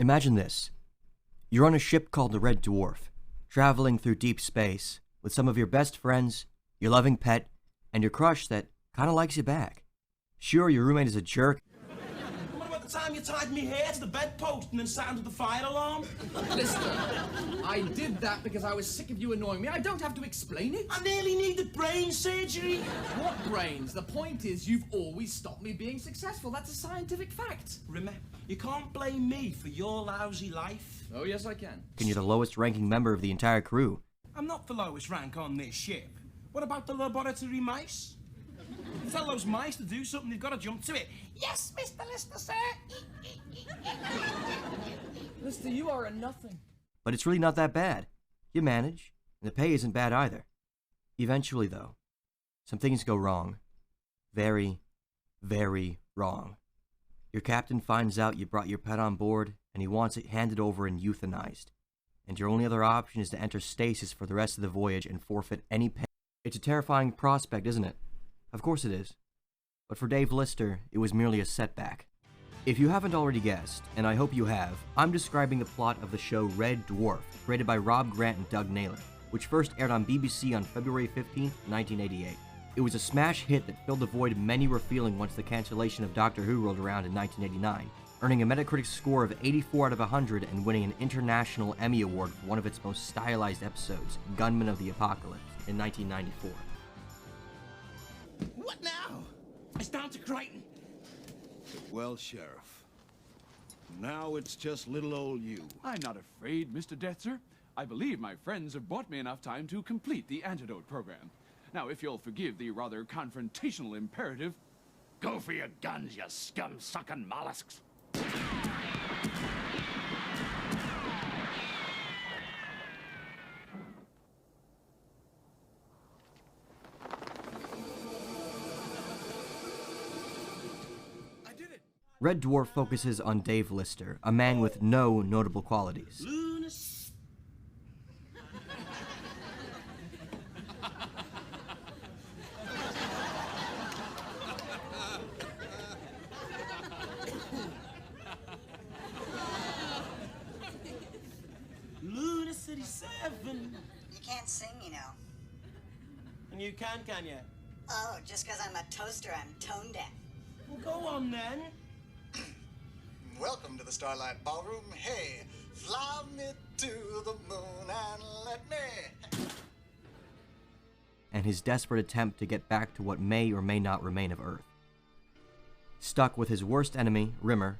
Imagine this. You're on a ship called the Red Dwarf, traveling through deep space with some of your best friends, your loving pet, and your crush that kind of likes you back. Sure, your roommate is a jerk. What about the time you tied me hair to the bedpost and then sounded the fire alarm? Listen, I did that because I was sick of you annoying me. I don't have to explain it. I nearly needed brain surgery. What brains? The point is you've always stopped me being successful. That's a scientific fact. Rimmer, you can't blame me for your lousy life. Oh, yes, I can. And you're the lowest ranking member of the entire crew. I'm not the lowest rank on this ship. What about the laboratory mice? You tell those mice to do something, they've got to jump to it. Yes, Mr. Lister, sir. Lister, you are a nothing. But it's really not that bad. You manage, and the pay isn't bad either. Eventually, though, some things go wrong. Very, very wrong. Your captain finds out you brought your pet on board, and he wants it handed over and euthanized. And your only other option is to enter stasis for the rest of the voyage and forfeit any pay. It's a terrifying prospect, isn't it? Of course it is. But for Dave Lister, it was merely a setback. If you haven't already guessed, and I hope you have, I'm describing the plot of the show Red Dwarf, created by Rob Grant and Doug Naylor, which first aired on BBC on February 15, 1988. It was a smash hit that filled the void many were feeling once the cancellation of Doctor Who rolled around in 1989, earning a Metacritic score of 84 out of 100 and winning an International Emmy Award for one of its most stylized episodes, Gunmen of the Apocalypse, in 1994. What now? It's down to Crichton. Well, Sheriff, now it's just little old you. I'm not afraid, Mr. Detzer. I believe my friends have bought me enough time to complete the antidote program. Now, if you'll forgive the rather confrontational imperative, Go for your guns, you scum-sucking mollusks. Red Dwarf focuses on Dave Lister, a man with no notable qualities. Luna City 7. You can't sing, you know. And you can you? Oh, just because I'm a toaster, I'm tone deaf. Well, go on then. Welcome to the Starlight Ballroom. Hey, fly me to the moon and let me... And his desperate attempt to get back to what may or may not remain of Earth. Stuck with his worst enemy, Rimmer,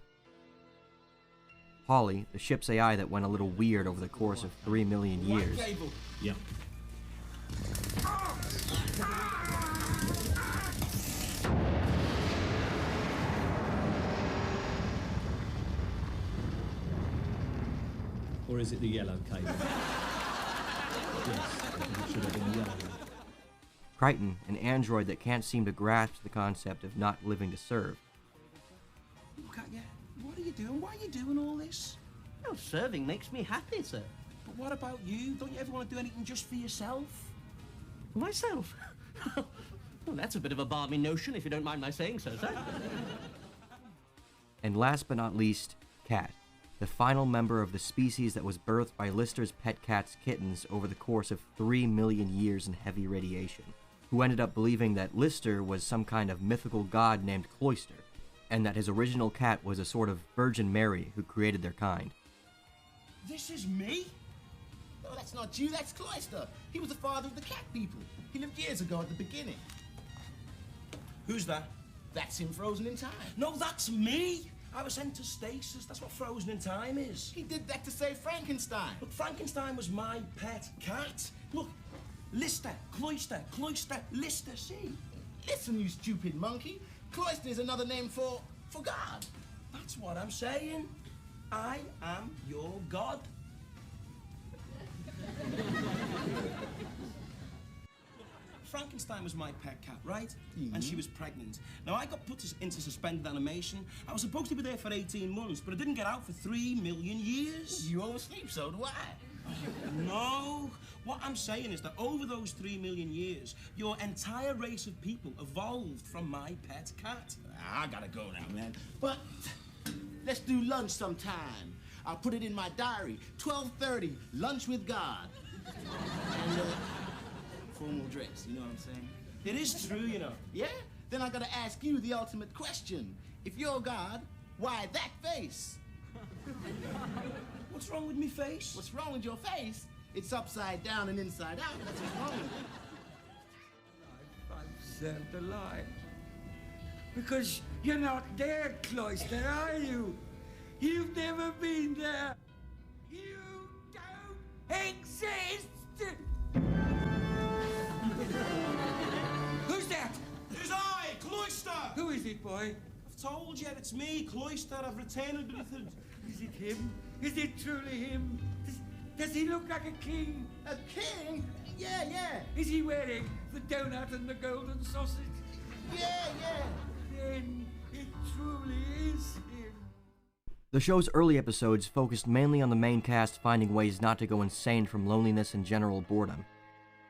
Holly, the ship's AI that went a little weird over the course of 3 million years. Yeah. Or is it the yellow cable? Yes, I think it should have been yellow. Crichton, an android that can't seem to grasp the concept of not living to serve. Look at you. What are you doing? Why are you doing all this? Oh, serving makes me happy, sir. But what about you? Don't you ever want to do anything just for yourself? Myself? Well, that's a bit of a balmy notion, if you don't mind my saying so, sir. And last but not least, Cat, the final member of the species that was birthed by Lister's pet cat's kittens over the course of 3 million years in heavy radiation, who ended up believing that Lister was some kind of mythical god named Cloyster, and that his original cat was a sort of Virgin Mary who created their kind. This is me? No, that's not you, that's Cloyster. He was the father of the cat people. He lived years ago at the beginning. Who's that? That's him frozen in time. No, that's me! I was sent to stasis. That's what frozen in time is. He did that to save Frankenstein. Look, Frankenstein was my pet cat. Look, Lister, Cloyster, Lister, see? Listen, you stupid monkey. Cloyster is another name for God. That's what I'm saying. I am your God. Frankenstein was my pet cat, right? Mm-hmm. And she was pregnant. Now, I got put into suspended animation. I was supposed to be there for 18 months, but I didn't get out for 3 million years. You oversleep, so do I. No. What I'm saying is that over those 3 million years, your entire race of people evolved from my pet cat. I gotta go now, man. But let's do lunch sometime. I'll put it in my diary. 12:30, lunch with God. And, formal dress, you know what I'm saying? It is true, you know. Yeah? Then I gotta ask you the ultimate question. If you're God, why that face? What's wrong with me face? What's wrong with your face? It's upside down and inside out. That's what's wrong with it. I've served a lie. Because you're not there, Cloister, are you? You've never been there. You don't exist. Who's that? It's I, Cloister! Who is it, boy? I've told you, it's me, Cloister. I've returned with it. Is it him? Is it truly him? Does he look like a king? A king? Yeah, yeah. Is he wearing the donut and the golden sausage? Yeah, yeah. Then it truly is him. The show's early episodes focused mainly on the main cast finding ways not to go insane from loneliness and general boredom,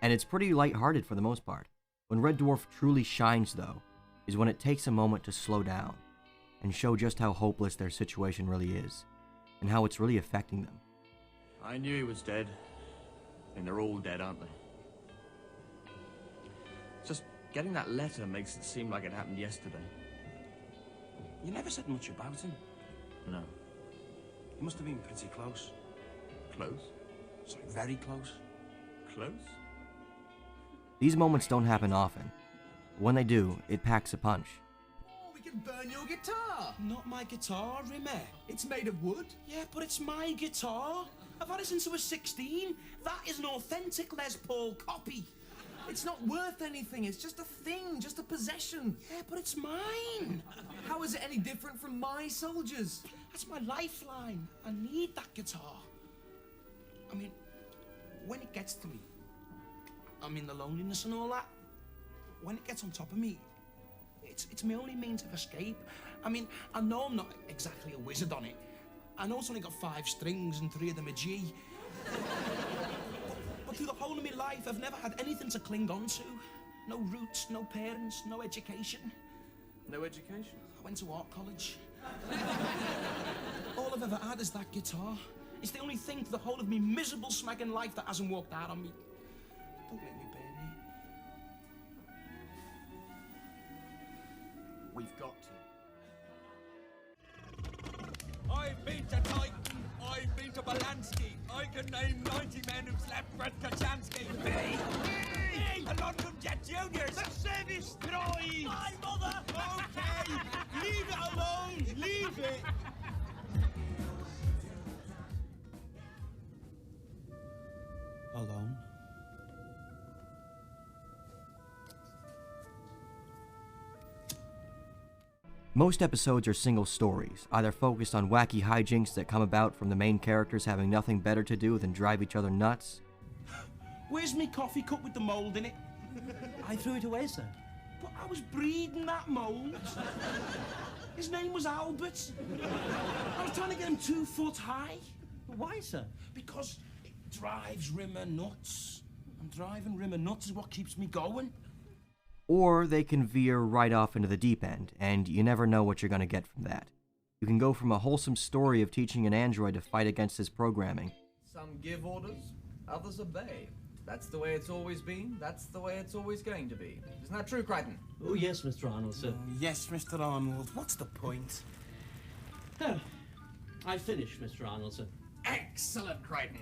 and it's pretty lighthearted for the most part. When Red Dwarf truly shines, though, is when it takes a moment to slow down and show just how hopeless their situation really is, and how it's really affecting them. I knew he was dead, and they're all dead, aren't they? Just getting that letter makes it seem like it happened yesterday. You never said much about him. No. He must have been pretty close. Close? Sorry, very close. Close? These moments don't happen often. When they do, it packs a punch. Oh, we can burn your guitar. Not my guitar, Rimmer. It's made of wood. Yeah, but it's my guitar. I've had it since I was 16. That is an authentic Les Paul copy. It's not worth anything. It's just a thing, just a possession. Yeah, but it's mine. How is it any different from my soldiers? That's my lifeline. I need that guitar. I mean, when it gets to me, I mean the loneliness and all that, when it gets on top of me, it's my only means of escape. I mean, I know I'm not exactly a wizard on it. I know it's only got 5 strings and 3 of them a G. But through the whole of my life, I've never had anything to cling on to. No roots, no parents, no education. No education? I went to art college. All I've ever had is that guitar. It's the only thing for the whole of me miserable smacking life that hasn't walked out on me. Don't make me burn you. We've got to. I've been to Titan. I've been to Balansky. I can name 90 men who've slept Fred Kachansky. Me! A London Jet Juniors! The service droid! My mother! Okay! Leave it alone! Leave it! Alone? Most episodes are single stories, either focused on wacky hijinks that come about from the main characters having nothing better to do than drive each other nuts. Where's me coffee cup with the mould in it? I threw it away, sir. But I was breeding that mould. His name was Albert. I was trying to get him 2 foot high. Why, sir? Because it drives Rimmer nuts. And driving Rimmer nuts is what keeps me going. Or they can veer right off into the deep end, and you never know what you're going to get from that. You can go from a wholesome story of teaching an android to fight against his programming. Some give orders, others obey. That's the way it's always been, that's the way it's always going to be. Isn't that true, Crichton? Oh, yes, Mr. Arnold, sir. Yes, Mr. Arnold. What's the point? Oh, I finished, Mr. Arnold, sir. Excellent, Crichton.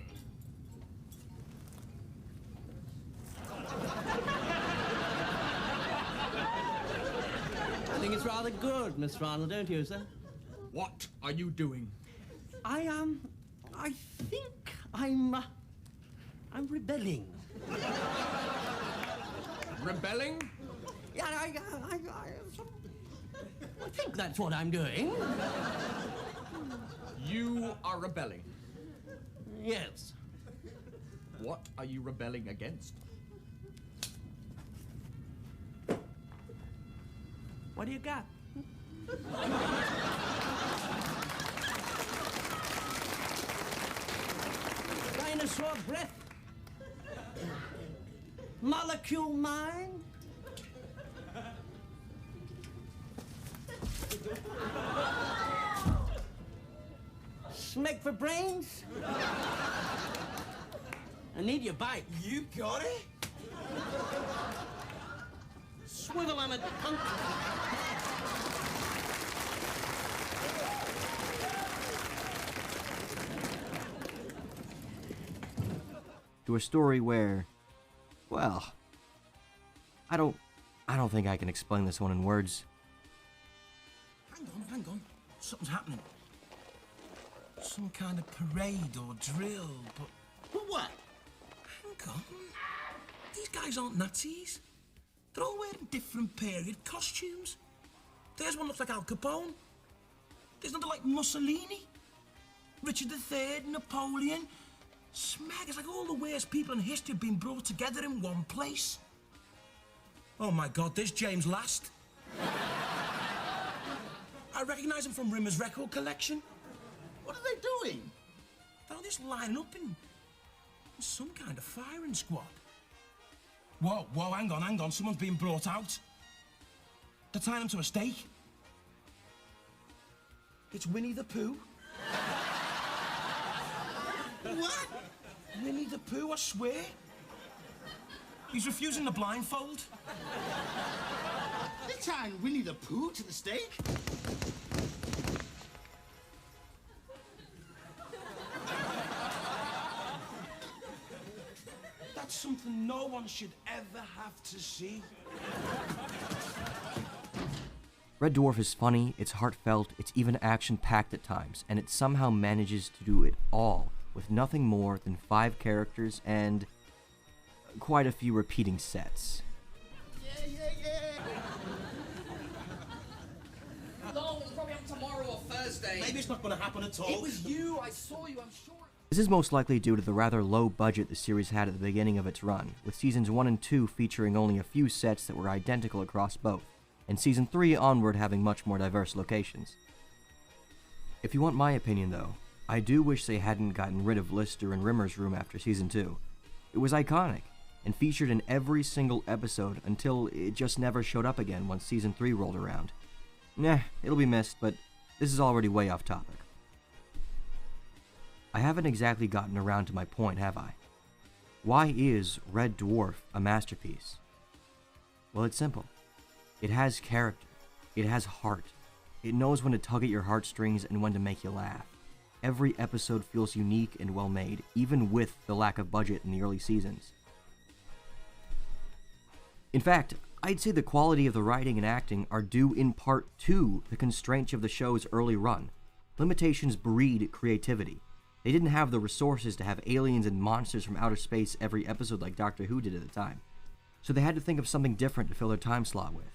I think it's rather good, Mr. Arnold, don't you, sir? What are you doing? I think I'm rebelling. Rebelling? Yeah, I think that's what I'm doing. You are rebelling. Yes. What are you rebelling against? What do you got? Dinosaur breath. Molecule mine. Smeg for brains? I need your bite. You got it? Swivel on it, punk. To a story where, well, I don't think I can explain this one in words. Hang on. Something's happening. Some kind of parade or drill, but what? Hang on. These guys aren't Nazis. They're all wearing different period costumes. There's one looks like Al Capone. There's another like Mussolini. Richard III, Napoleon. Smeg, it's like all the worst people in history have been brought together in one place. Oh my God, there's James Last. I recognise him from Rimmer's record collection. What are they doing? They're just lining up in some kind of firing squad. Whoa, hang on. Someone's being brought out. They're tying him to a stake. It's Winnie the Pooh. What? Winnie the Pooh, I swear. He's refusing the blindfold. They tying Winnie the Pooh to the stake? That's something no one should ever have to see. Red Dwarf is funny, it's heartfelt, it's even action-packed at times, and it somehow manages to do it all with nothing more than 5 characters and quite a few repeating sets. No, it's probably on tomorrow or Thursday. Maybe it's not going to happen at all. It was you. I saw you. I'm sure. This is most likely due to the rather low budget the series had at the beginning of its run, with seasons 1 and 2 featuring only a few sets that were identical across both, and season 3 onward having much more diverse locations. If you want my opinion though, I do wish they hadn't gotten rid of Lister and Rimmer's room after season 2. It was iconic, and featured in every single episode until it just never showed up again once season 3 rolled around. Nah, it'll be missed, but this is already way off topic. I haven't exactly gotten around to my point, have I? Why is Red Dwarf a masterpiece? Well, it's simple. It has character. It has heart. It knows when to tug at your heartstrings and when to make you laugh. Every episode feels unique and well made, even with the lack of budget in the early seasons. In fact, I'd say the quality of the writing and acting are due in part to the constraints of the show's early run. Limitations breed creativity. They didn't have the resources to have aliens and monsters from outer space every episode like Doctor Who did at the time, so they had to think of something different to fill their time slot with.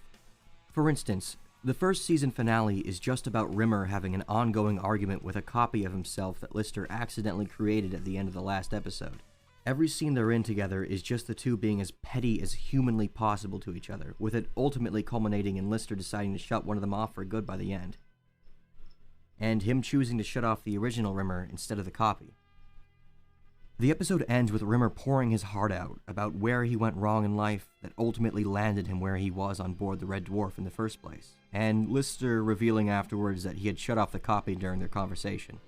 For instance, the first season finale is just about Rimmer having an ongoing argument with a copy of himself that Lister accidentally created at the end of the last episode. Every scene they're in together is just the two being as petty as humanly possible to each other, with it ultimately culminating in Lister deciding to shut one of them off for good by the end. And him choosing to shut off the original Rimmer instead of the copy. The episode ends with Rimmer pouring his heart out about where he went wrong in life that ultimately landed him where he was on board the Red Dwarf in the first place, and Lister revealing afterwards that he had shut off the copy during their conversation,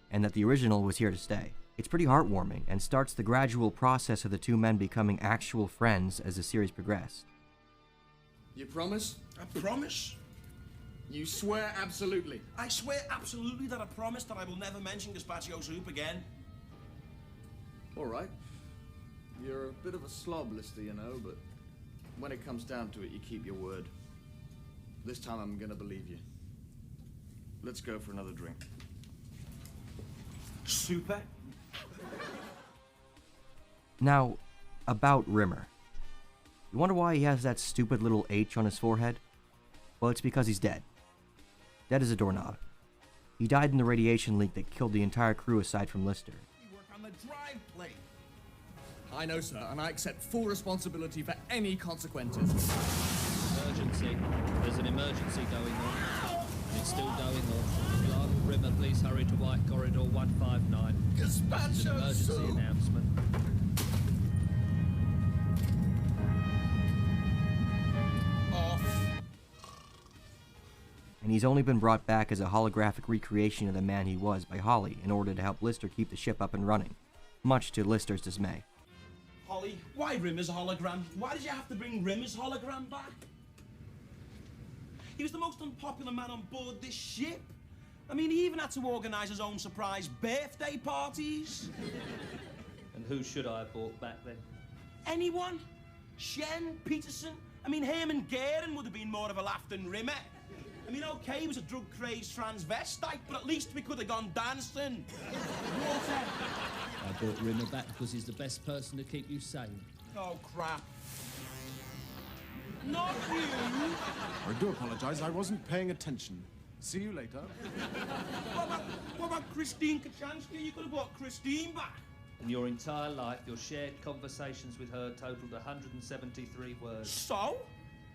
and that the original was here to stay. It's pretty heartwarming, and starts the gradual process of the two men becoming actual friends as the series progressed. You promise? I promise. You swear absolutely? I swear absolutely that I promise that I will never mention gazpacho soup again. All right. You're a bit of a slob, Lister, you know, but when it comes down to it, you keep your word. This time I'm gonna believe you. Let's go for another drink. Super. Now, about Rimmer. You wonder why he has that stupid little H on his forehead? Well, it's because he's dead. Dead as a doorknob. He died in the radiation leak that killed the entire crew aside from Lister. You work on the drive plate. I know, sir, and I accept full responsibility for any consequences. Emergency. There's an emergency going on. It's still going on. Clark, Rimmer, please hurry to White Corridor 159. It's an emergency announcement. and he's only been brought back as a holographic recreation of the man he was by Holly in order to help Lister keep the ship up and running, much to Lister's dismay. Holly, why Rimmer's hologram? Why did you have to bring Rimmer's hologram back? He was the most unpopular man on board this ship. I mean, he even had to organise his own surprise birthday parties. And who should I have brought back then? Anyone? Shen, Peterson? I mean, Herman Goering would have been more of a laugh than Rimmer. I mean, okay, he was a drug-crazed transvestite, but at least we could have gone dancing. Water. I brought Rimmer back because he's the best person to keep you sane. Oh, crap. Not you! I do apologize, I wasn't paying attention. See you later. What about Christine Kachansky? You could have brought Christine back. In your entire life, your shared conversations with her totaled 173 words. So?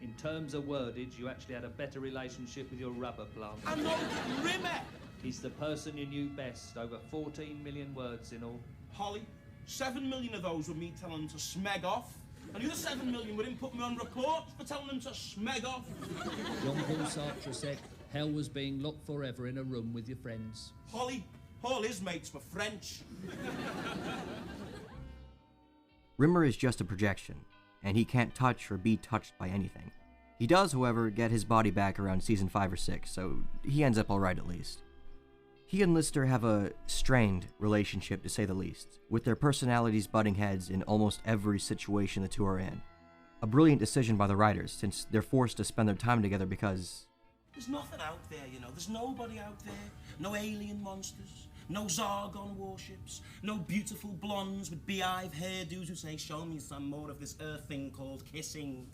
In terms of wordage, you actually had a better relationship with your rubber plant. And not Rimmer! He's the person you knew best, over 14 million words in all. Holly, 7 million of those were me telling him to smeg off. And the other 7 million were him putting me on report for telling him to smeg off. Jean-Paul Sartre said, hell was being locked forever in a room with your friends. Holly, all his mates were French. Rimmer is just a projection, and he can't touch or be touched by anything. He does, however, get his body back around season 5 or 6, so he ends up alright at least. He and Lister have a strained relationship, to say the least, with their personalities butting heads in almost every situation the two are in. A brilliant decision by the writers, since they're forced to spend their time together because... There's nothing out there, you know. There's nobody out there. No alien monsters. No Zargon warships. No beautiful blondes with beehive hairdos who say, show me some more of this earth thing called kissing.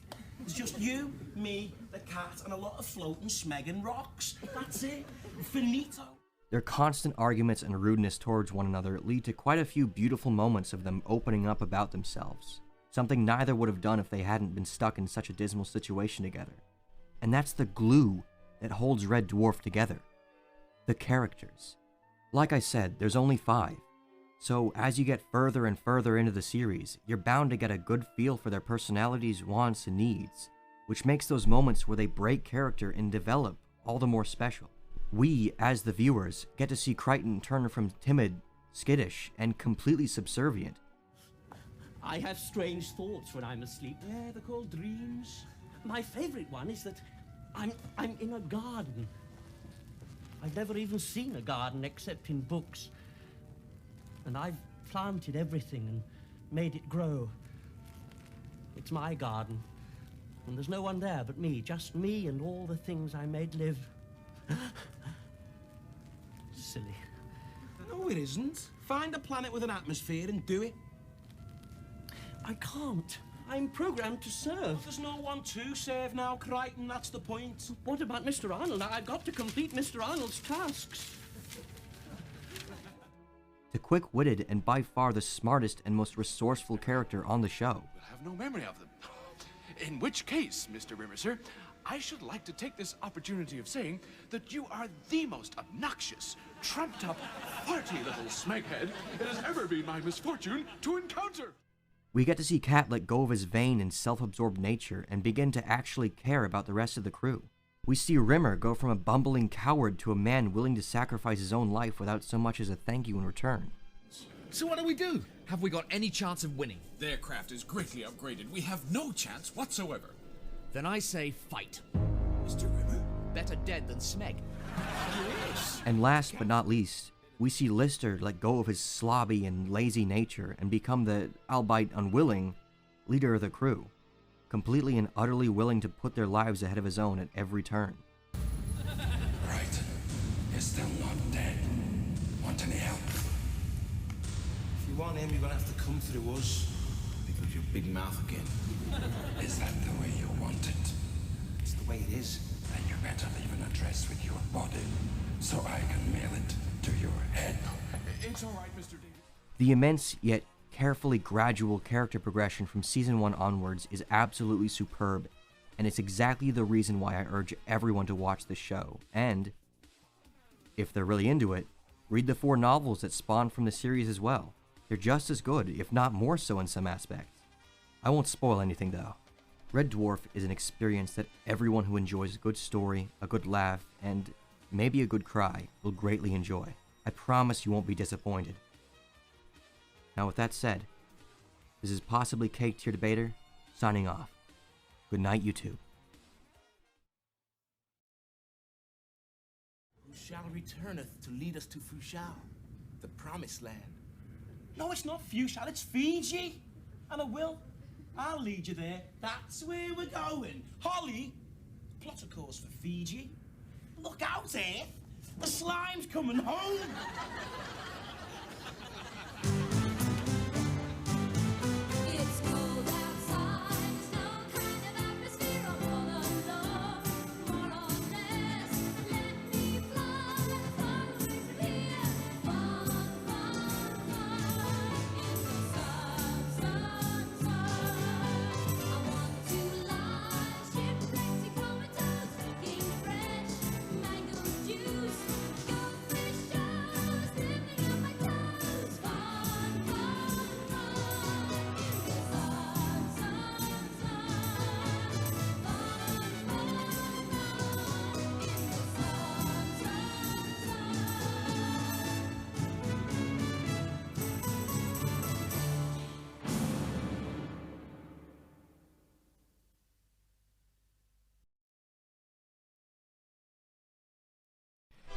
It's just you, me, the cat, and a lot of floating smegging rocks. That's it. Finito. Their constant arguments and rudeness towards one another lead to quite a few beautiful moments of them opening up about themselves, something neither would have done if they hadn't been stuck in such a dismal situation together. And that's the glue that holds Red Dwarf together. The characters. Like I said, there's only 5, so as you get further and further into the series, you're bound to get a good feel for their personalities, wants, and needs, which makes those moments where they break character and develop all the more special. We, as the viewers, get to see Crichton turn from timid, skittish, and completely subservient. I have strange thoughts when I'm asleep. Yeah, they're called dreams. My favorite one is that I'm in a garden. I've never even seen a garden except in books. And I've planted everything and made it grow. It's my garden. And there's no one there but me, just me and all the things I made live. Silly. No, it isn't. Find a planet with an atmosphere and do it. I can't. I'm programmed to serve. There's no one to serve now, Crichton. That's the point. What about Mr. Arnold? I've got to complete Mr. Arnold's tasks. The quick-witted and by far the smartest and most resourceful character on the show. I have no memory of them. In which case, Mr. Rimmer, sir, I should like to take this opportunity of saying that you are the most obnoxious, trumped-up, farty little smeghead it has ever been my misfortune to encounter. We get to see Cat let go of his vain and self-absorbed nature and begin to actually care about the rest of the crew. We see Rimmer go from a bumbling coward to a man willing to sacrifice his own life without so much as a thank you in return. So what do we do? Have we got any chance of winning? Their craft is greatly upgraded. We have no chance whatsoever. Then I say fight. Mr. Rimmer? Better dead than Smeg. Yes. And last but not least, we see Lister let go of his slobby and lazy nature and become the, albeit unwilling, leader of the crew, completely and utterly willing to put their lives ahead of his own at every turn. Right. You're still not dead. Want any help? If you want him, you're gonna have to come through us. Because your big mouth again. Is that the way you want it? It's the way it is. Then you better leave an address with your body, so I can mail it to your head. It's all right, Mr. Davis. The immense yet carefully gradual character progression from season 1 onwards is absolutely superb, and it's exactly the reason why I urge everyone to watch the show, and, if they're really into it, read the 4 novels that spawn from the series as well. They're just as good, if not more so in some aspects. I won't spoil anything though. Red Dwarf is an experience that everyone who enjoys a good story, a good laugh, and maybe a good cry will greatly enjoy. I promise you won't be disappointed. Now with that said, this is possibly Cake Tier Debater, signing off. Good night, YouTube. Who shall returneth to lead us to Fushao, the promised land? No, it's not Fushao, it's Fiji. And I'll lead you there. That's where we're going. Holly, plot a course for Fiji. Look out, Earth. The slime's coming home. It's cold outside, there's no kind of atmosphere. I wanna love, more or less. Let me fly far away from here. Fun, fun, fun. In the sun, sun, sun. I want to lie, shipwrecked, comatose, drinking fresh mango juice. Goldfish shows, living on my toes. Fun, fun, fun. In the sun, sun, sun. Fun, fun, fun. In the sun, sun, sun.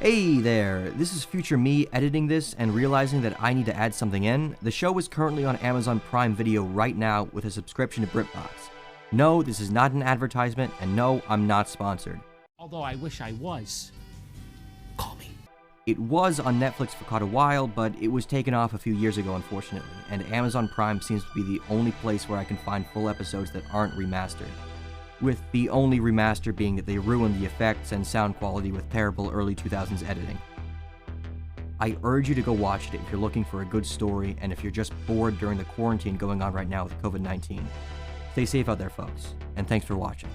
Hey there, this is future me editing this and realizing that I need to add something in. The show is currently on Amazon Prime Video right now with a subscription to BritBox. No, this is not an advertisement, and no, I'm not sponsored. Although I wish I was. It was on Netflix for quite a while, but it was taken off a few years ago, unfortunately, and Amazon Prime seems to be the only place where I can find full episodes that aren't remastered. With the only remaster being that they ruined the effects and sound quality with terrible early 2000s editing. I urge you to go watch it if you're looking for a good story and if you're just bored during the quarantine going on right now with COVID-19. Stay safe out there, folks, and thanks for watching.